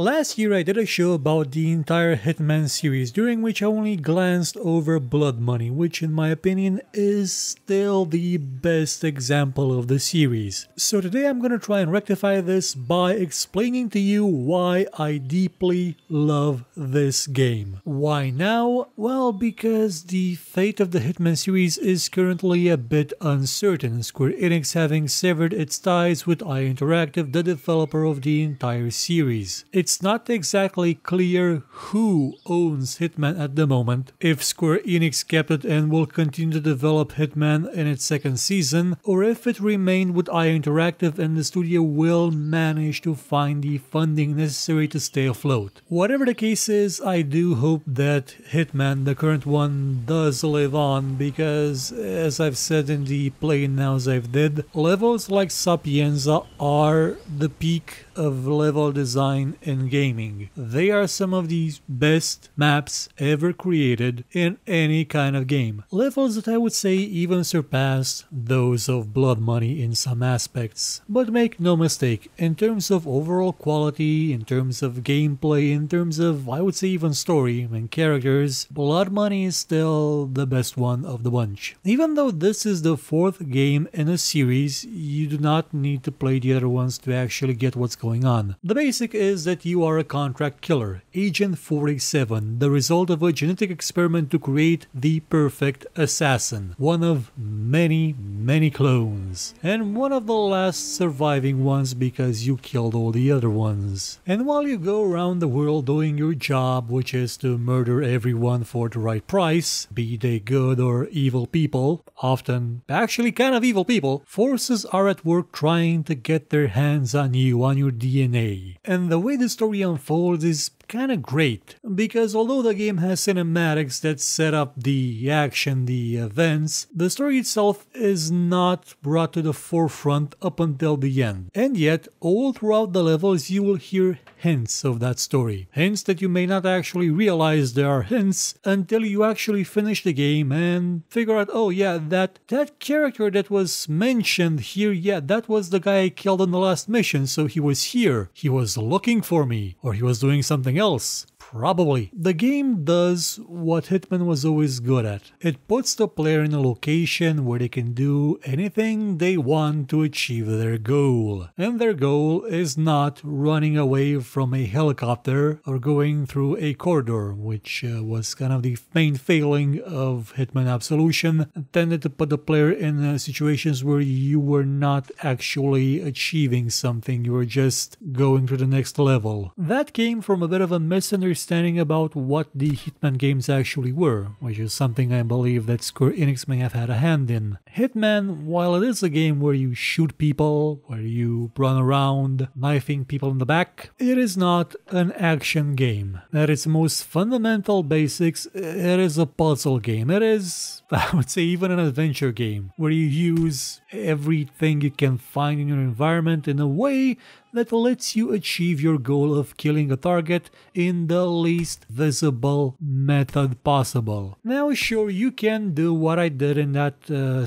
Last year I did a show about the entire Hitman series, during which I only glanced over Blood Money, which in my opinion is still the best example of the series. So today I'm gonna try and rectify this by explaining to you why I deeply love this game. Why now? Well, because the fate of the Hitman series is currently a bit uncertain, Square Enix having severed its ties with Eidos Interactive, the developer of the entire series. It's not exactly clear who owns Hitman at the moment, if Square Enix kept it and will continue to develop Hitman in its second season, or if it remained with Eidos Interactive and the studio will manage to find the funding necessary to stay afloat. Whatever the case is, I do hope that Hitman, the current one, does live on, because as I've said in the play nows I've did, levels like Sapienza are the peak of level design in gaming. They are some of the best maps ever created in any kind of game. Levels that I would say even surpass those of Blood Money in some aspects. But make no mistake, in terms of overall quality, in terms of gameplay, in terms of, I would say, even story and characters, Blood Money is still the best one of the bunch. Even though this is the fourth game in a series, you do not need to play the other ones to actually get what's going on. The basic is that you are a contract killer, Agent 47, the result of a genetic experiment to create the perfect assassin. One of many clones. And one of the last surviving ones because you killed all the other ones. And while you go around the world doing your job, which is to murder everyone for the right price, be they good or evil people, often actually kind of evil people, forces are at work trying to get their hands on you, on your DNA. And the way the story unfolds is kind of great, because although the game has cinematics that set up the action, the events, the story itself is not brought to the forefront up until the end. And yet, all throughout the levels you will hear hints of that story. Hints that you may not actually realize there are hints until you actually finish the game and figure out, oh yeah, that character that was mentioned here, yeah, that was the guy I killed on the last mission, so he was here. He was looking for me, or he was doing something else. Probably. The game does what Hitman was always good at. It puts the player in a location where they can do anything they want to achieve their goal. And their goal is not running away from a helicopter or going through a corridor, which was kind of the main failing of Hitman Absolution. It tended to put the player in situations where you were not actually achieving something, you were just going to the next level. That came from a bit of a misunderstanding about what the Hitman games actually were, which is something I believe that Square Enix may have had a hand in. Hitman, while it is a game where you shoot people, where you run around knifing people in the back, it is not an action game. At its most fundamental basics, it is a puzzle game. It is, I would say, even an adventure game, where you use everything you can find in your environment in a way that lets you achieve your goal of killing a target in the least visible method possible. Now sure, you can do what I did in that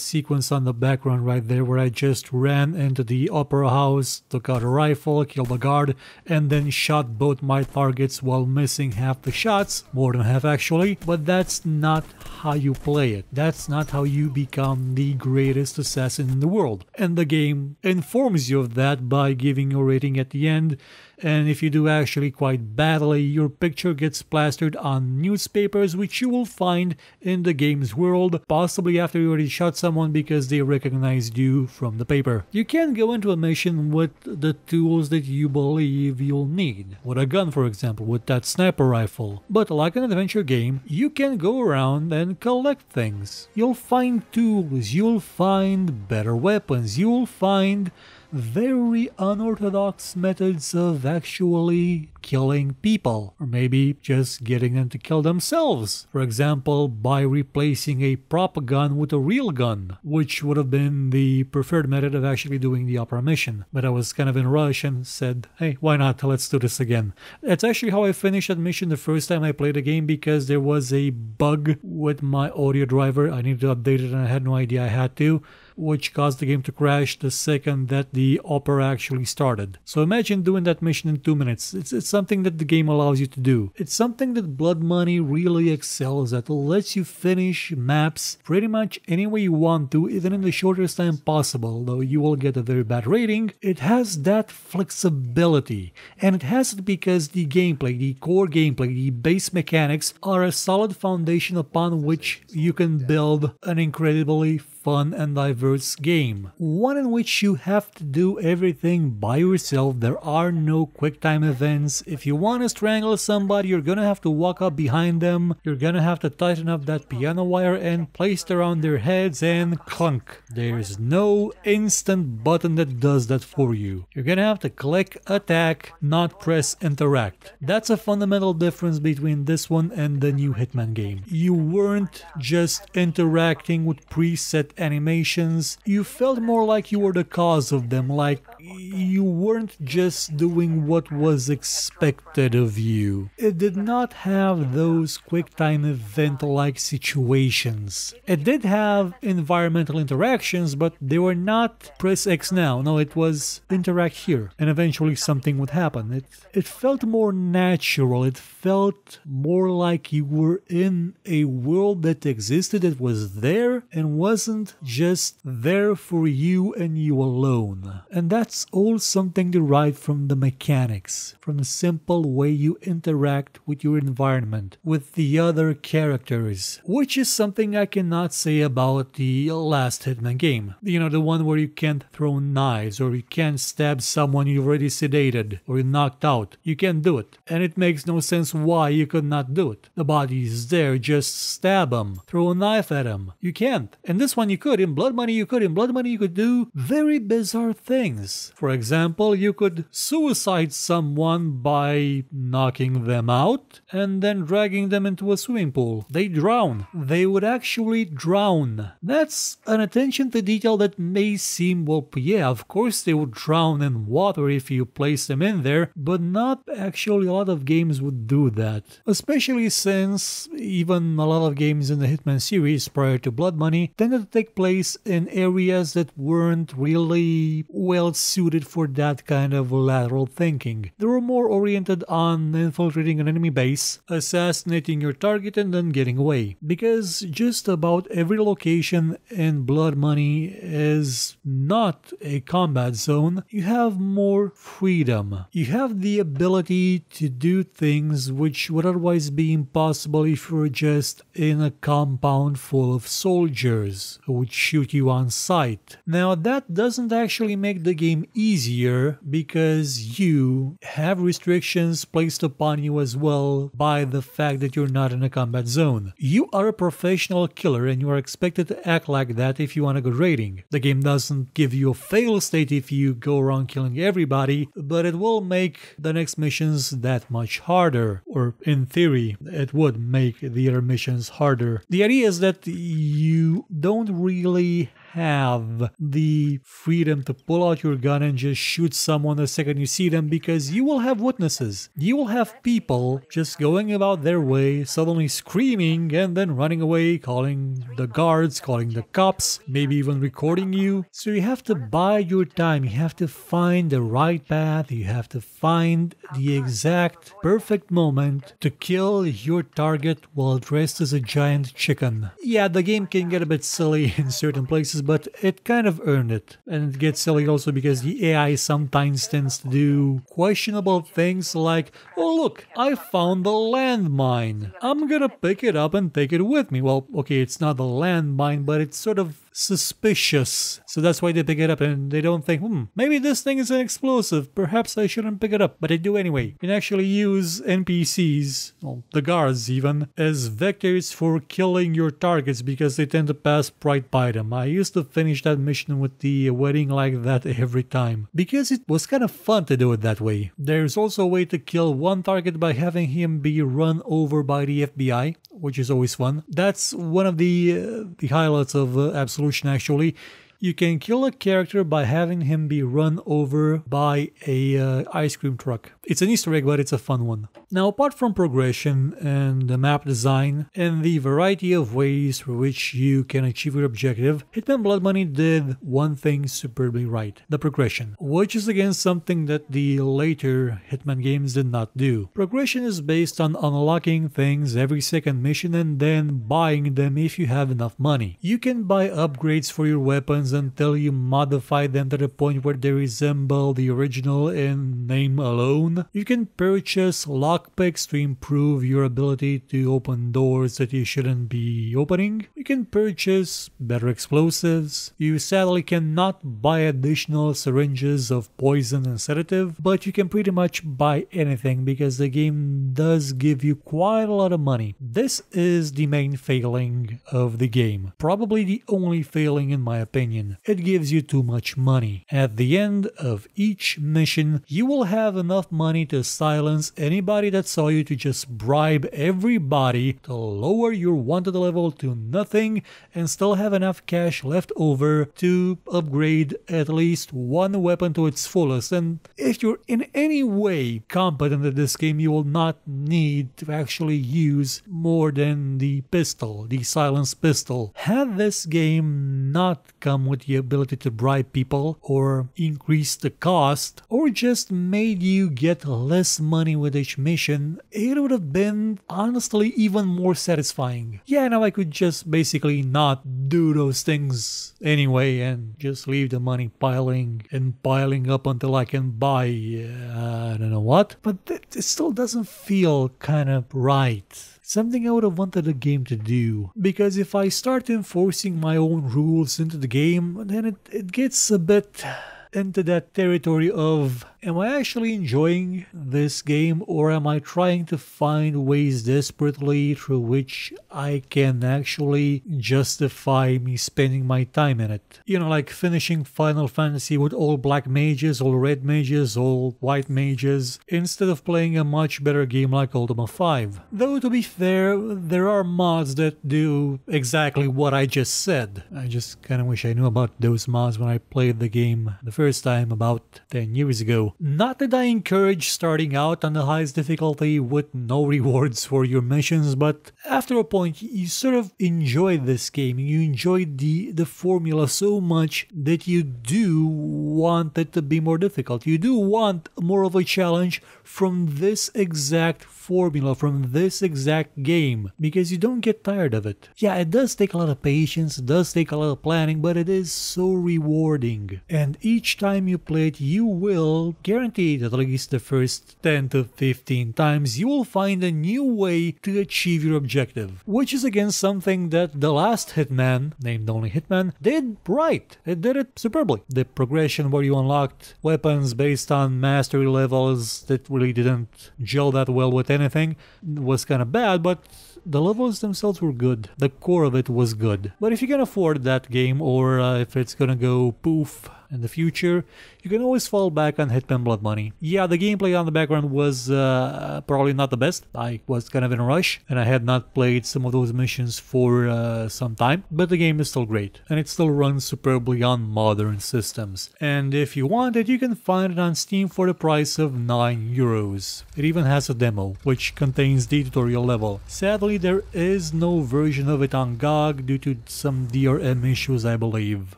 sequence on the background right there, where I just ran into the opera house, took out a rifle, killed a guard, and then shot both my targets while missing half the shots, more than half actually, but that's not how you play it. That's not how you become the greatest assassin in the world. And the game informs you of that by giving you rating at the end, and if you do actually quite badly, your picture gets plastered on newspapers, which you will find in the game's world, possibly after you already shot someone because they recognized you from the paper. You can go into a mission with the tools that you believe you'll need, with a gun for example, with that sniper rifle, but like an adventure game, you can go around and collect things. You'll find tools, you'll find better weapons, you'll find very unorthodox methods of actually killing people, or maybe just getting them to kill themselves. For example, by replacing a prop gun with a real gun, which would have been the preferred method of actually doing the opera mission. But I was kind of in a rush and said, hey, why not? Let's do this again. That's actually how I finished that mission the first time I played the game, because there was a bug with my audio driver. I needed to update it and I had no idea I had to. which caused the game to crash the second that the opera actually started. So imagine doing that mission in 2 minutes. It's something that the game allows you to do. It's something that Blood Money really excels at. It lets you finish maps pretty much any way you want to, even in the shortest time possible, though you will get a very bad rating. It has that flexibility, and it has it because the gameplay, the core gameplay, the base mechanics are a solid foundation upon which you can build an incredibly fun and diverse game. One in which you have to do everything by yourself. There are no quick time events. If you want to strangle somebody, you're gonna have to walk up behind them. You're gonna have to tighten up that piano wire and place it around their heads and clunk. There's no instant button that does that for you. You're gonna have to click attack, not press interact. That's a fundamental difference between this one and the new Hitman game. You weren't just interacting with preset animations, you felt more like you were the cause of them, like you weren't just doing what was expected of you. It did not have those quick time event-like situations. It did have environmental interactions, but they were not press X now. No, it was interact here, and eventually something would happen. It felt more natural. It felt more like you were in a world that existed, that was there, and wasn't just there for you and you alone. And that's all something derived from the mechanics, from the simple way you interact with your environment, with the other characters, which is something I cannot say about the last Hitman game. You know, the one where you can't throw knives, or you can't stab someone you've already sedated or knocked out. You can't do it, and it makes no sense why you could not do it. The body is there, just stab him, throw a knife at him. You can't. And this one you could. In Blood Money you could. In Blood Money you could do very bizarre things. For example, you could suicide someone by knocking them out and then dragging them into a swimming pool. They drown. They would actually drown. That's an attention to detail that may seem, well, yeah, of course they would drown in water if you place them in there, but not actually a lot of games would do that. Especially since even a lot of games in the Hitman series prior to Blood Money tended to take place in areas that weren't really well suited for that kind of lateral thinking. They were more oriented on infiltrating an enemy base, assassinating your target, and then getting away. Because just about every location in Blood Money is not a combat zone, you have more freedom. You have the ability to do things which would otherwise be impossible if you were just in a compound full of soldiers who would shoot you on sight. Now that doesn't actually make the game easier, because you have restrictions placed upon you as well by the fact that you're not in a combat zone. You are a professional killer and you are expected to act like that if you want a good rating. The game doesn't give you a fail state if you go around killing everybody, but it will make the next missions that much harder. Or in theory, it would make the other missions harder. The idea is that you don't really have the freedom to pull out your gun and just shoot someone the second you see them, because you will have witnesses. You will have people just going about their way, suddenly screaming and then running away, calling the guards, calling the cops, maybe even recording you. So you have to bide your time. You have to find the right path. You have to find the exact perfect moment to kill your target while dressed as a giant chicken. Yeah, the game can get a bit silly in certain places, but it kind of earned it. And it gets silly also because the AI sometimes tends to do questionable things like, oh look, I found the landmine. I'm gonna pick it up and take it with me. Well, okay, it's not the landmine, but it's sort of suspicious. So that's why they pick it up and they don't think, maybe this thing is an explosive. Perhaps I shouldn't pick it up. But they do anyway. You can actually use NPCs, well, the guards even, as vectors for killing your targets because they tend to pass right by them. I used to finish that mission with the wedding like that every time, because it was kind of fun to do it that way. There's also a way to kill one target by having him be run over by the FBI, which is always fun. That's one of the highlights of Absolution actually. You can kill a character by having him be run over by a ice cream truck. It's an Easter egg, but it's a fun one. Now, apart from progression and the map design and the variety of ways through which you can achieve your objective, Hitman Blood Money did one thing superbly right: the progression, which is again something that the later Hitman games did not do. Progression is based on unlocking things every second mission and then buying them if you have enough money. You can buy upgrades for your weapons until you modify them to the point where they resemble the original in name alone. You can purchase lockpicks to improve your ability to open doors that you shouldn't be opening. You can purchase better explosives. You sadly cannot buy additional syringes of poison and sedative, but you can pretty much buy anything because the game does give you quite a lot of money. This is the main failing of the game. Probably the only failing in my opinion. It gives you too much money. At the end of each mission, you will have enough money to silence anybody that saw you, to just bribe everybody, to lower your wanted level to nothing and still have enough cash left over to upgrade at least one weapon to its fullest. And if you're in any way competent at this game, you will not need to actually use more than the pistol, the silence pistol. Had this game not come with the ability to bribe people or increase the cost or just made you get less money with each mission, it would have been honestly even more satisfying. Yeah, now I could just basically not do those things anyway and just leave the money piling and piling up until I can buy I don't know what, but it still doesn't feel kind of right. Something I would have wanted the game to do, because if I start enforcing my own rules into the game, then it gets a bit into that territory of, am I actually enjoying this game, or am I trying to find ways desperately through which I can actually justify me spending my time in it? You know, like finishing Final Fantasy with all black mages, all red mages, all white mages, instead of playing a much better game like Ultima 5. Though to be fair, there are mods that do exactly what I just said. I just kinda wish I knew about those mods when I played the game the first time about 10 years ago. Not that I encourage starting out on the highest difficulty with no rewards for your missions, but after a point you sort of enjoy this game. You enjoy the formula so much that you do want it to be more difficult. You do want more of a challenge from this exact formula, from this exact game, because you don't get tired of it. Yeah, it does take a lot of patience, it does take a lot of planning, but it is so rewarding. And each time you play it, you will, guaranteed at least the first 10 to 15 times, you will find a new way to achieve your objective. Which is again something that the last Hitman, named only Hitman, did right. It did it superbly. The progression where you unlocked weapons based on mastery levels that really didn't gel that well with anything was kind of bad, but the levels themselves were good. The core of it was good. But if you can afford that game, or if it's gonna go poof in the future, you can always fall back on Hitman Blood Money. Yeah, the gameplay on the background was probably not the best. I was kind of in a rush and I had not played some of those missions for some time, but the game is still great and it still runs superbly on modern systems. And if you want it, you can find it on Steam for the price of €9. It even has a demo which contains the tutorial level. Sadly, there is no version of it on GOG due to some DRM issues, I believe.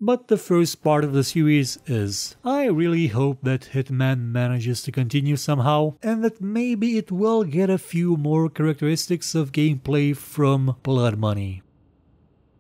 But the first part of the series is. I really hope that Hitman manages to continue somehow, and that maybe it will get a few more characteristics of gameplay from Blood Money.